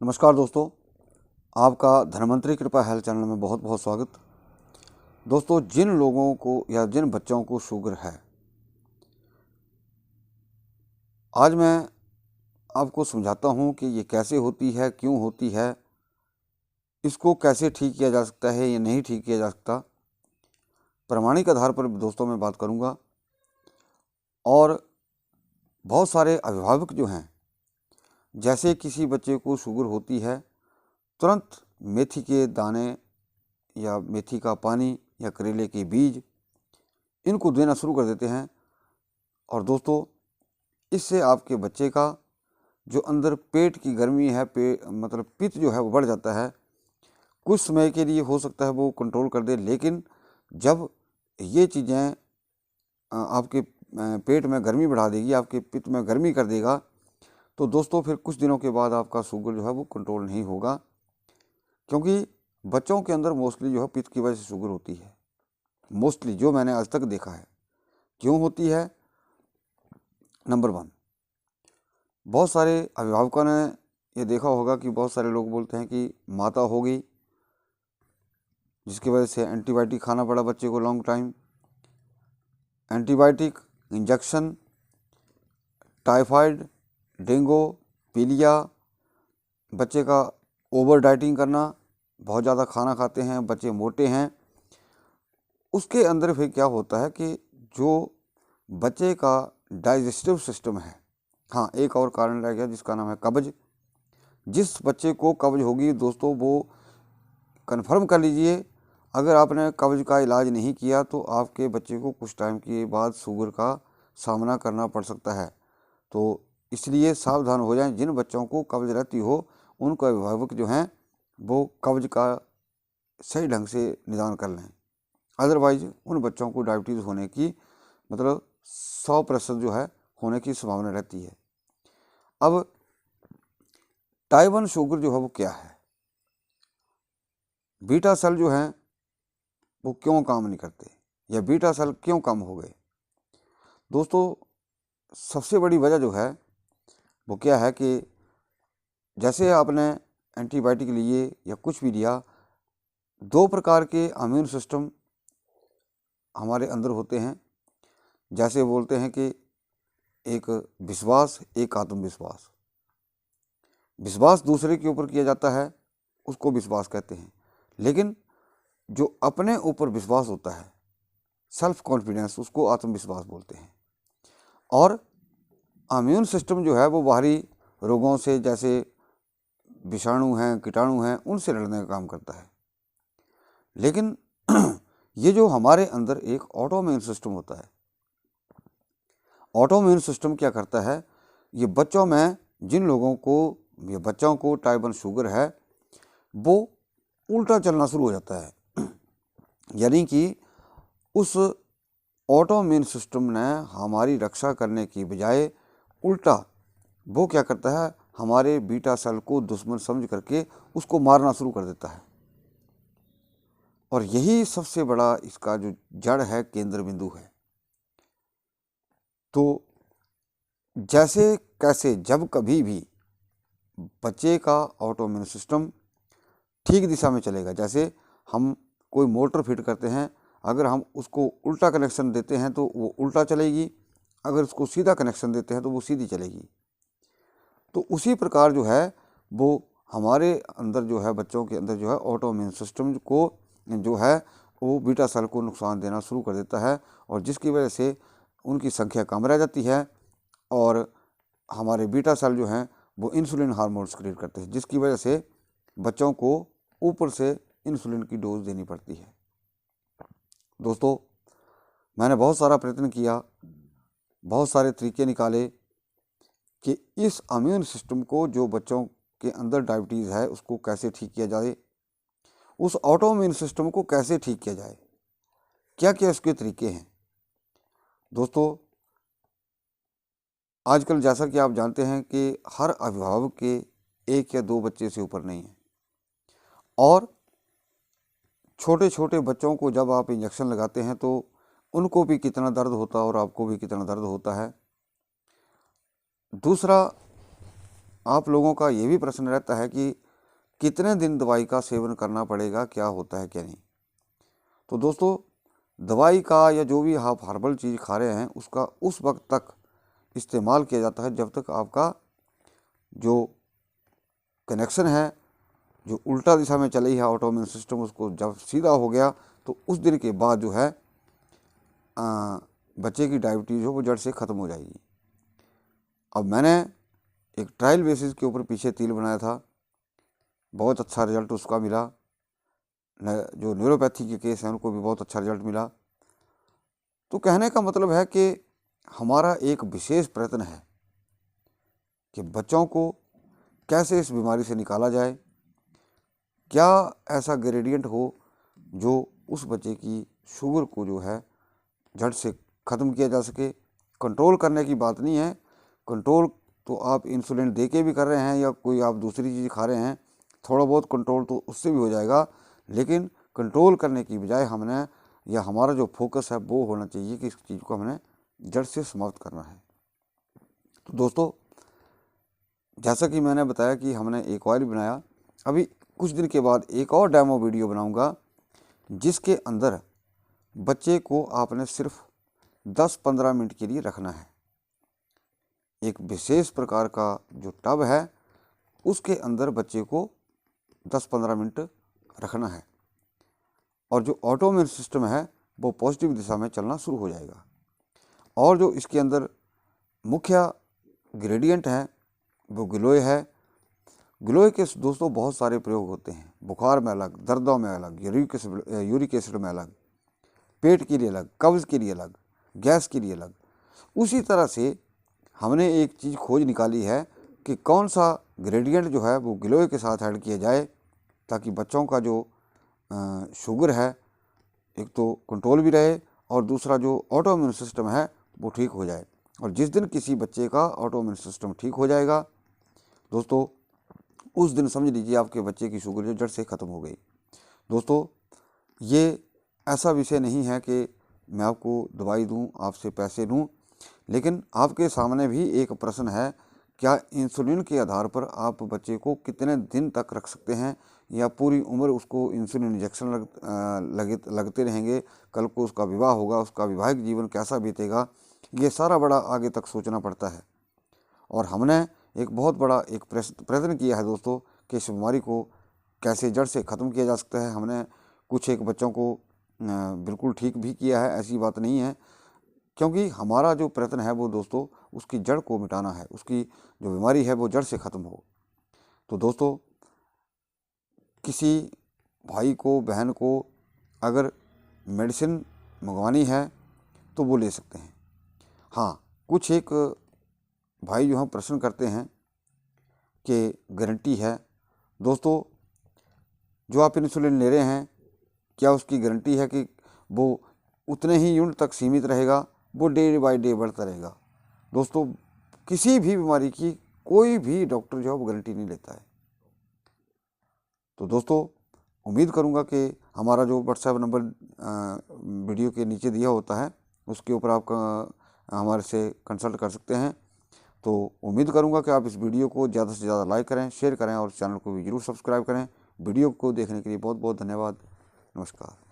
नमस्कार दोस्तों, आपका धनवंतरी कृपा हेल्थ चैनल में बहुत बहुत स्वागत। दोस्तों, जिन लोगों को या जिन बच्चों को शुगर है, आज मैं आपको समझाता हूं कि ये कैसे होती है, क्यों होती है, इसको कैसे ठीक किया जा सकता है या नहीं ठीक किया जा सकता। प्रामाणिक आधार पर दोस्तों मैं बात करूंगा। और बहुत सारे अभिभावक जो हैं, जैसे किसी बच्चे को शुगर होती है, तुरंत मेथी के दाने या मेथी का पानी या करेले के बीज इनको देना शुरू कर देते हैं। और दोस्तों, इससे आपके बच्चे का जो अंदर पेट की गर्मी है, मतलब पित्त जो है वो बढ़ जाता है। कुछ समय के लिए हो सकता है वो कंट्रोल कर दे, लेकिन जब ये चीज़ें आपके पेट में गर्मी बढ़ा देगी, आपके पित्त में गर्मी कर देगा, तो दोस्तों फिर कुछ दिनों के बाद आपका शुगर जो है वो कंट्रोल नहीं होगा। क्योंकि बच्चों के अंदर मोस्टली जो है पित्त की वजह से शुगर होती है, मोस्टली जो मैंने आज तक देखा है। क्यों होती है? नंबर 1, बहुत सारे अभिभावकों ने ये देखा होगा कि बहुत सारे लोग बोलते हैं कि माता हो गई, जिसकी वजह से एंटीबायोटिक खाना पड़ा बच्चे को long time. Antibiotic, injection, typhoid, dengue, पीलिया, बच्चे का ओवर डाइटिंग करना, बहुत ज़्यादा खाना खाते हैं, बच्चे मोटे हैं। उसके अंदर फिर क्या होता है कि जो बच्चे का डाइजेस्टिव सिस्टम है, हाँ, एक और कारण रह गया जिसका नाम है कब्ज। जिस बच्चे को कब्ज होगी दोस्तों, वो कन्फर्म कर लीजिए, अगर आपने कब्ज का इलाज नहीं किया तो आपके बच्चे को कुछ टाइम के बाद शुगर का सामना करना पड़ सकता है। तो इसलिए सावधान हो जाएं। जिन बच्चों को कब्ज रहती हो, उनको अभिभावक जो हैं वो कब्ज का सही ढंग से निदान कर लें। अदरवाइज उन बच्चों को डायबिटीज़ होने की मतलब 100% जो है होने की संभावना रहती है। अब टाइप 1 शुगर जो है वो क्या है? बीटा सेल जो हैं वो क्यों काम नहीं करते, या बीटा सेल क्यों कम हो गए? दोस्तों, सबसे बड़ी वजह जो है वो क्या है कि जैसे आपने एंटीबायोटिक लिए या कुछ भी लिया, 2 प्रकार के इम्यून सिस्टम हमारे अंदर होते हैं। जैसे बोलते हैं कि एक विश्वास, एक आत्मविश्वास। विश्वास दूसरे के ऊपर किया जाता है, उसको विश्वास कहते हैं। लेकिन जो अपने ऊपर विश्वास होता है, सेल्फ कॉन्फिडेंस, उसको आत्मविश्वास बोलते हैं। और इम्यून सिस्टम जो है वो बाहरी रोगों से, जैसे विषाणु हैं, कीटाणु हैं, उनसे लड़ने का काम करता है। लेकिन ये जो हमारे अंदर एक ऑटोइम्यून सिस्टम होता है, ऑटोइम्यून सिस्टम क्या करता है, ये बच्चों में जिन लोगों को, ये बच्चों को टाइप 1 शुगर है, वो उल्टा चलना शुरू हो जाता है। यानी कि उस ऑटोइम्यून सिस्टम ने हमारी रक्षा करने की बजाय उल्टा वो क्या करता है, हमारे बीटा सेल को दुश्मन समझ करके उसको मारना शुरू कर देता है। और यही सबसे बड़ा इसका जो जड़ है, केंद्र बिंदु है। तो जैसे कैसे जब कभी भी बच्चे का ऑटोइम्यून सिस्टम ठीक दिशा में चलेगा, जैसे हम कोई मोटर फिट करते हैं, अगर हम उसको उल्टा कनेक्शन देते हैं तो वो उल्टा चलेगी, अगर उसको सीधा कनेक्शन देते हैं तो वो सीधी चलेगी। तो उसी प्रकार जो है वो हमारे अंदर जो है, बच्चों के अंदर जो है, ऑटोइम्यून सिस्टम को जो है वो बीटा सेल को नुकसान देना शुरू कर देता है, और जिसकी वजह से उनकी संख्या कम रह जाती है। और हमारे बीटा सेल जो हैं वो इंसुलिन हार्मोन क्रिएट करते हैं, जिसकी वजह से बच्चों को ऊपर से इंसुलिन की डोज देनी पड़ती है। दोस्तों, मैंने बहुत सारा प्रयत्न किया, बहुत सारे तरीके निकाले कि इस इम्यून सिस्टम को, जो बच्चों के अंदर डायबिटीज़ है, उसको कैसे ठीक किया जाए, उस ऑटोइम्यून सिस्टम को कैसे ठीक किया जाए, क्या क्या इसके तरीके हैं। दोस्तों, आजकल जैसा कि आप जानते हैं कि हर अभिभावक के 1 या 2 बच्चे से ऊपर नहीं हैं, और छोटे छोटे बच्चों को जब आप इंजेक्शन लगाते हैं तो उनको भी कितना दर्द होता है और आपको भी कितना दर्द होता है। दूसरा, आप लोगों का ये भी प्रश्न रहता है कि कितने दिन दवाई का सेवन करना पड़ेगा, क्या होता है क्या नहीं। तो दोस्तों, दवाई का या जो भी आप हर्बल चीज़ खा रहे हैं उसका उस वक्त तक इस्तेमाल किया जाता है जब तक आपका जो कनेक्शन है, जो उल्टा दिशा में चली है ऑटोइम्यून सिस्टम, उसको जब सीधा हो गया तो उस दिन के बाद जो है बच्चे की डायबिटीज़ हो वो जड़ से ख़त्म हो जाएगी। अब मैंने एक ट्रायल बेसिस के ऊपर पीछे तिल बनाया था, बहुत अच्छा रिजल्ट उसका मिला। जो न्यूरोपैथी के केस हैं उनको भी बहुत अच्छा रिजल्ट मिला। तो कहने का मतलब है कि हमारा एक विशेष प्रयत्न है कि बच्चों को कैसे इस बीमारी से निकाला जाए, क्या ऐसा ग्रेडियंट हो जो उस बच्चे की शुगर को जो है जड़ से ख़त्म किया जा सके। कंट्रोल करने की बात नहीं है, कंट्रोल तो आप इंसुलिन दे के भी कर रहे हैं या कोई आप दूसरी चीज़ खा रहे हैं, थोड़ा बहुत कंट्रोल तो उससे भी हो जाएगा, लेकिन कंट्रोल करने की बजाय हमने या हमारा जो फोकस है वो होना चाहिए कि इस चीज़ को हमने जड़ से समाप्त करना है। तो दोस्तों, जैसा कि मैंने बताया कि हमने एक ऑयल बनाया, अभी कुछ दिन के बाद एक और डेमो वीडियो बनाऊंगा जिसके अंदर बच्चे को आपने सिर्फ 10-15 मिनट के लिए रखना है। एक विशेष प्रकार का जो टब है उसके अंदर बच्चे को 10-15 मिनट रखना है और जो ऑटोइम्यून सिस्टम है वो पॉजिटिव दिशा में चलना शुरू हो जाएगा। और जो इसके अंदर मुख्य ग्रेडियंट है वो गिलोय है। गिलोय के दोस्तों बहुत सारे प्रयोग होते हैं, बुखार में अलग, दर्दों में अलग, यूरिक एसिड में अलग, पेट के लिए अलग, कब्ज़ के लिए अलग, गैस के लिए अलग। उसी तरह से हमने एक चीज़ खोज निकाली है कि कौन सा ग्रेडियंट जो है वो गिलोय के साथ ऐड किया जाए ताकि बच्चों का जो शुगर है एक तो कंट्रोल भी रहे और दूसरा जो ऑटोइम्यून सिस्टम है वो ठीक हो जाए। और जिस दिन किसी बच्चे का ऑटोइम्यून सिस्टम ठीक हो जाएगा दोस्तों, उस दिन समझ लीजिए आपके बच्चे की शुगर जो जड़ से ख़त्म हो गई। दोस्तों, ये ऐसा विषय नहीं है कि मैं आपको दवाई दूं, आपसे पैसे लूं, लेकिन आपके सामने भी एक प्रश्न है, क्या इंसुलिन के आधार पर आप बच्चे को कितने दिन तक रख सकते हैं या पूरी उम्र उसको इंसुलिन इंजेक्शन लगते रहेंगे, कल को उसका विवाह होगा, उसका वैवाहिक जीवन कैसा बीतेगा, ये सारा बड़ा आगे तक सोचना पड़ता है। और हमने एक बहुत बड़ा एक प्रयत्न किया है दोस्तों कि इस बीमारी को कैसे जड़ से ख़त्म किया जा सकता है। हमने कुछ एक बच्चों को बिल्कुल ठीक भी किया है, ऐसी बात नहीं है, क्योंकि हमारा जो प्रयत्न है वो दोस्तों उसकी जड़ को मिटाना है, उसकी जो बीमारी है वो जड़ से ख़त्म हो। तो दोस्तों, किसी भाई को, बहन को अगर मेडिसिन मंगवानी है तो वो ले सकते हैं। हाँ, कुछ एक भाई जो हम प्रश्न करते हैं कि गारंटी है। दोस्तों, जो आप इंसुलिन ले रहे हैं क्या उसकी गारंटी है कि वो उतने ही यूनिट तक सीमित रहेगा, वो डे बाय डे बढ़ता रहेगा? दोस्तों, किसी भी बीमारी की कोई भी डॉक्टर जो है वो गारंटी नहीं लेता है। तो दोस्तों, उम्मीद करूंगा कि हमारा जो व्हाट्सएप नंबर वीडियो के नीचे दिया होता है उसके ऊपर आप हमारे से कंसल्ट कर सकते हैं। तो उम्मीद करूंगा कि आप इस वीडियो को ज़्यादा से ज़्यादा लाइक करें, शेयर करें और चैनल को भी ज़रूर सब्सक्राइब करें। वीडियो को देखने के लिए बहुत बहुत धन्यवाद। नमस्कार।